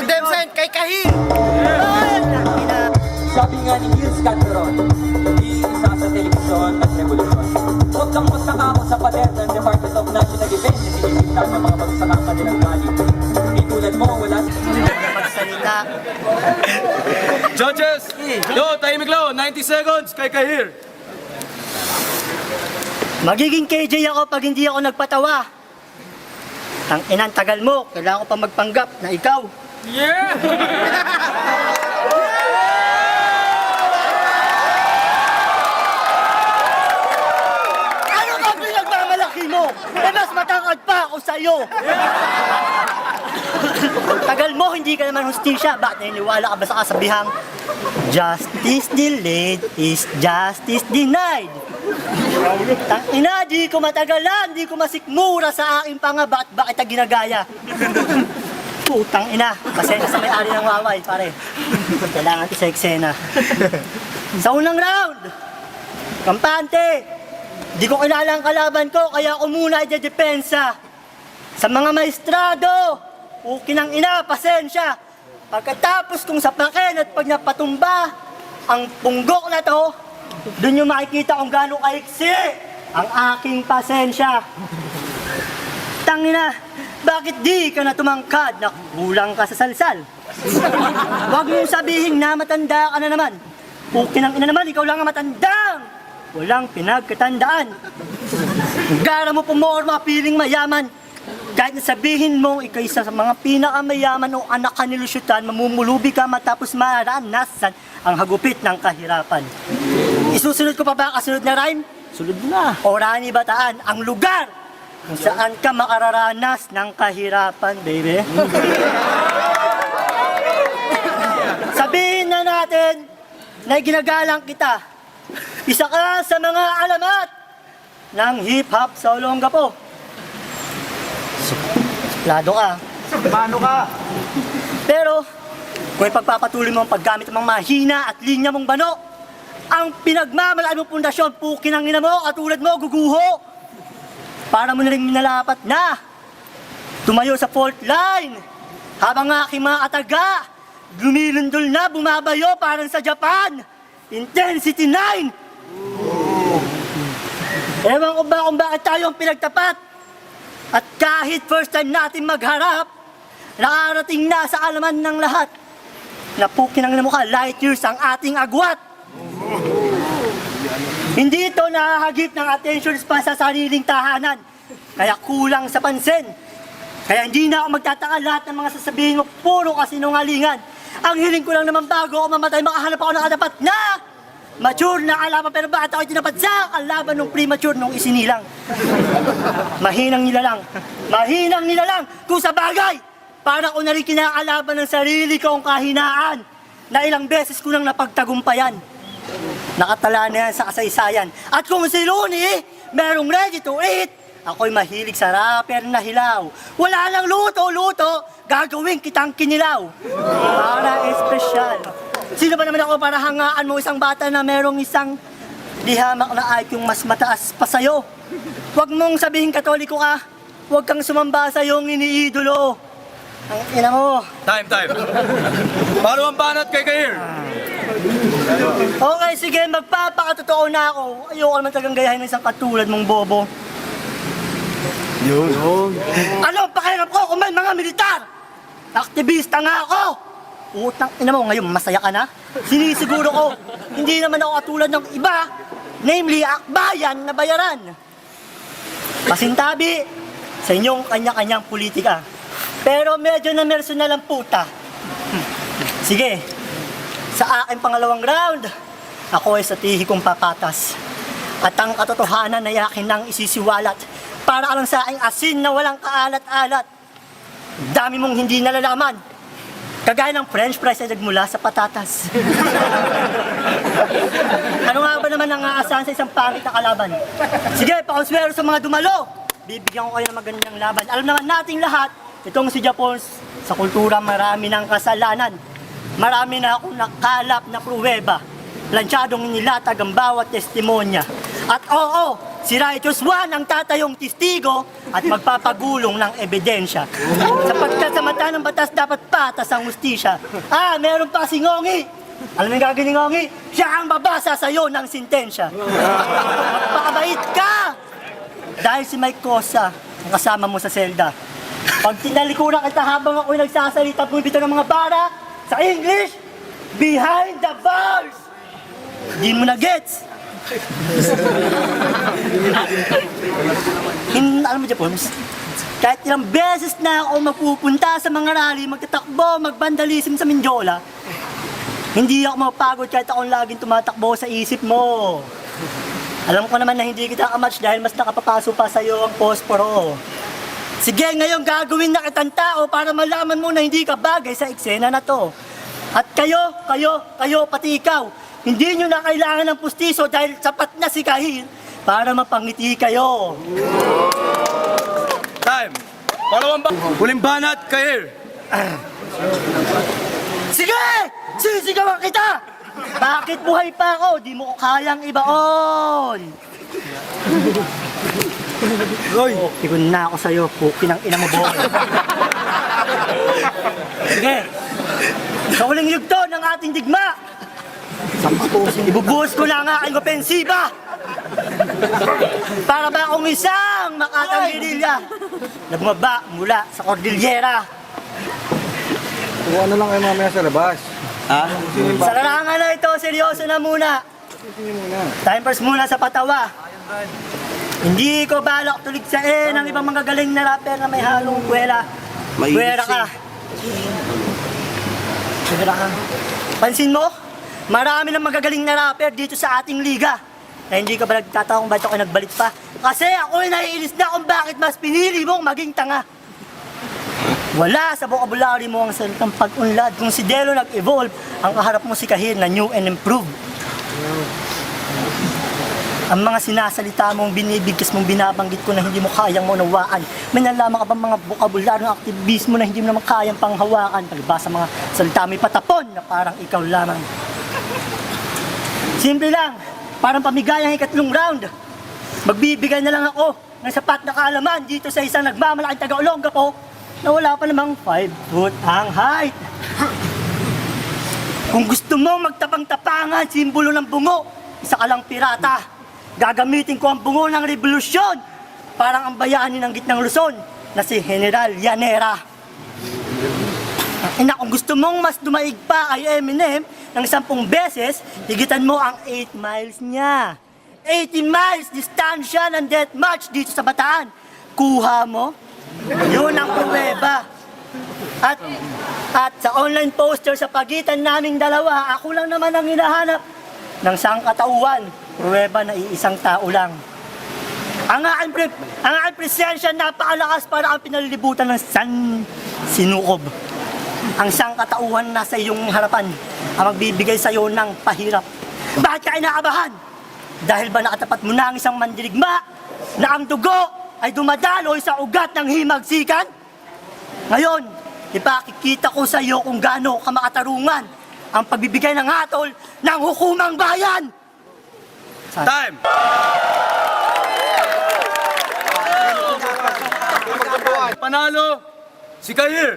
Demsen, kay Kahil! Sabi nga ni Gil Scatteron, hindi isa sa telebisyon at revolusyon. Huwag kang magtakakot sa pader ng Department of National Defense na pinipintan ng mga magsasakang kanilang galing. Hindi tulad mo, wala sa... Magsalita. Judges! Yo, tahimik lang, 90 seconds kay Kahir. Magiging KJ ako pag hindi ako nagpatawa. Ang inang tagal mo, kailangan ko pa magpanggap na ikaw. Yeah! Ano ba pinagmamalaki mo? Mas matangkad pa ako sa'yo. Tagal mo, hindi ka naman hustisya. Bakit naniniwala ka ba sa kasabihang justice delayed is justice denied? Ina, di ko matagalan, di ko masikmura sa aking pangaba at bakit na ginagaya. Putang ina, pasensya sa may-ari ng waway, pare. Kailangan ko sa eksena. Sa unang round, kampante, di ko kilala ang kalaban ko, kaya ako muna i-depensa. Sa mga maestrado, ukinang ina, pasensya. Pagkatapos kong sapakin at pag napatumba, ang punggok na to, doon yung makikita kung gano'ng kaiksi ang aking pasensya. Tangina, bakit di ka na tumangkad na kulang ka sa salsal? Huwag mong sabihin na matanda ka na naman. Ukinang ina naman, ikaw lang ang matandang walang pinagkatandaan. Gara mo pumorma, piling mayaman. Kahit nasabihin mo, ikaw isa sa mga pinakamayaman o anak ka ni Lusyutan, mamumulubi ka matapos maranasan ang hagupit ng kahirapan. Isusunod ko pa ba kasunod na rhyme? Sunod na. Orani Bataan, ang lugar kung saan ka makararanas ng kahirapan, baby. Sabihin na natin na ginagalang kita. Isa ka sa mga alamat ng hip-hop sa Olongapo. Lado ka. Mano ka? Pero, kung ipagpapatuloy mo ang paggamit ng mga mahina at linya mong bano, ang pinagmamalaan mong pundasyon, pukin ang ina mo, katulad mo, guguho. Para mo na rin minalapat na tumayo sa fault line. Habang aking mga kataga, lumilundol na, bumabayo parang sa Japan. Intensity 9! Ewan ko ba kung bakit tayo ang pinagtapat. At kahit first time natin magharap, nakarating na sa alaman ng lahat. Napukin ang mukha, light years ang ating agwat. Hindi ito nakahagip ng attention span sa sariling tahanan. Kaya kulang sa pansin. Kaya hindi na ako magtataka lahat ng mga sasabihin mo, puro kasinungalingan. Ang hiling ko lang naman bago ako mamatay, makahanap ako ng katapat na mature na kalaban, pero bakit ako tinapat sa kalaban nung premature nung isinilang? Mahinang nilalang. Mahinang nilalang kung sa bagay. Para ko na rin kinakalaban ng sarili kong kahinaan na ilang beses ko nang napagtagumpayan. Nakatala na yan sa kasaysayan. At kung si Looney, merong ready to eat, ako'y mahilig sa rapper na hilaw. Wala lang luto, gagawin kitang kinilaw. Para espesyal. Sino ba naman ako para hangaan mo isang bata na merong isang dihamak na IQ mas mataas pa sa'yo? Huwag mong sabihin katoliko ka, huwag kang sumamba sa iyong iniidolo. Ang ina mo. Time. Paano ang banat kay Kahir? Okay, sige, magpapakatotoo na ako. Ayoko naman talagang gayahin ng isang katulad mong bobo. Yun. Ano ang pakiramdam ko kung may mga militar? Aktivista nga ako! Utang ina mo, ngayon masaya ka na? Sinisiguro ko, hindi naman ako katulad ng iba, namely akbayan na bayaran. Pasintabi sa inyong kanya-kanyang politika. Pero medyo na personal ang puta. Sige, sa aking pangalawang round, ako ay sa tihi kong papatas. At ang katotohanan na yakin nang isisiwalat para ka lang sa aking asin na walang kaalat-alat. Dami mong hindi nalalaman. Kagaya ng French fries ay nagmula sa patatas. Ano nga ba naman ang aasahan sa isang pangit na kalaban? Sige, pakonswero sa mga dumalo. Bibigyan ko kayo ng magandang laban. Alam naman nating lahat, itong si Japon, sa kultura marami ng kasalanan. Marami na akong nakalap na pruweba. Plansyadong nilatag ang bawat testimonya. At oo, si Righteous One ang tatayong testigo at magpapagulong ng ebidensya. Sapagkat sa mata ng batas dapat patas ang hustisya. Meron pa si Ngongi. Alam mo yung gagawin ni Ngongi? Siya ang babasa sa'yo ng sintensya. Magpakabait ka! Dahil si Mike Cosa, ang kasama mo sa selda. Pag tinalikuran kita habang ako'y nagsasalita, pumipito ng mga bara, sa English, behind the bars! Di mo na gets. Alam mo, Japons, kahit ilang beses na ako mapupunta sa mga rally, magtatakbo, magbandalism sa Mindiola, hindi ako mapagod kahit akong laging tumatakbo sa isip mo. Alam ko naman na hindi kita kamatch dahil mas nakapapaso pa sa'yo ang posporo. Sige, ngayon gagawin na kitang tao para malaman mo na hindi ka bagay sa eksena na to. At kayo, pati ikaw, hindi nyo na kailangan ng pustiso dahil sapat na si Kahir para mapangiti kayo. Time. Huling banat, Kahir. Sige! Sisigawan kita! Bakit buhay pa ako? Di mo ko kayang ibaon! Roy! Tigun na ako sa'yo, pukin ang ina mo boy. Sige! Sa huling yugto ng ating digma! Ibubuhos ko na ang aking opensiba! Para ba akong isang makatang gerilya na bumaba mula sa Cordillera? Kuha na lang kayo mamaya sa labas. Sa larangan na ito, seryoso na muna. Time first muna sa patawa. Hindi ko balak tuligsain ng ibang mga galing na rapper na may halong kwela. Kwera ka. Kwera ka. Pansin mo, marami ng magagaling na rapper dito sa ating liga. Na hindi ka ba nagtatawa kung ba't ako nagbalik pa? Kasi ako'y naiinis na kung bakit mas pinili mong maging tanga. Wala sa vocabulary mo ang salitang pag-unlad. Kung si Delo nag-evolve, ang kaharap mo si Kahir na new and improved. Ang mga sinasalita mong binibigkas mong binabanggit ko na hindi mo kayang maunawaan. May nalaman ka bang mga vocabulary ng aktivismo na hindi mo naman kayang panghawakan? Palibasa mga salita may patapon na parang ikaw lamang. Simple lang, parang pamigay ang ikatlong round. Magbibigay na lang ako ng sapat na kaalaman dito sa isang nagmamalaking taga-Olongapo na wala pa namang 5 foot ang height. Kung gusto mong magtapang-tapangan, simbolo ng bungo, isa ka lang pirata. Gagamitin ko ang bungo ng revolusyon, parang ang bayani ng gitnang Luzon na si General Llanera. Kung gusto mong mas dumaig pa kay Eminem ng 10 beses, higitan mo ang 8 miles niya. 80 miles distansya ng death march dito sa Bataan. Kuha mo? Yun ang pruweba. At sa online poster sa pagitan naming dalawa, ako lang naman ang hinahanap ng sangkatauhan. Pruweba na iisang tao lang. Ang aking presensya napakalakas para ang pinalilibutan ng sinukob. Ang sangkatauhan nasa iyong harapan ang magbibigay sa iyo ng pahirap. Bakit ka inaabahan? Dahil ba nakatapat mo na ang isang mandirigma na ang dugo ay dumadaloy sa ugat ng himagsikan? Ngayon, ipakikita ko sa iyo kung gaano ka makatarungan ang pagbibigay ng hatol ng hukumang bayan! Time. Panalo si Kahir.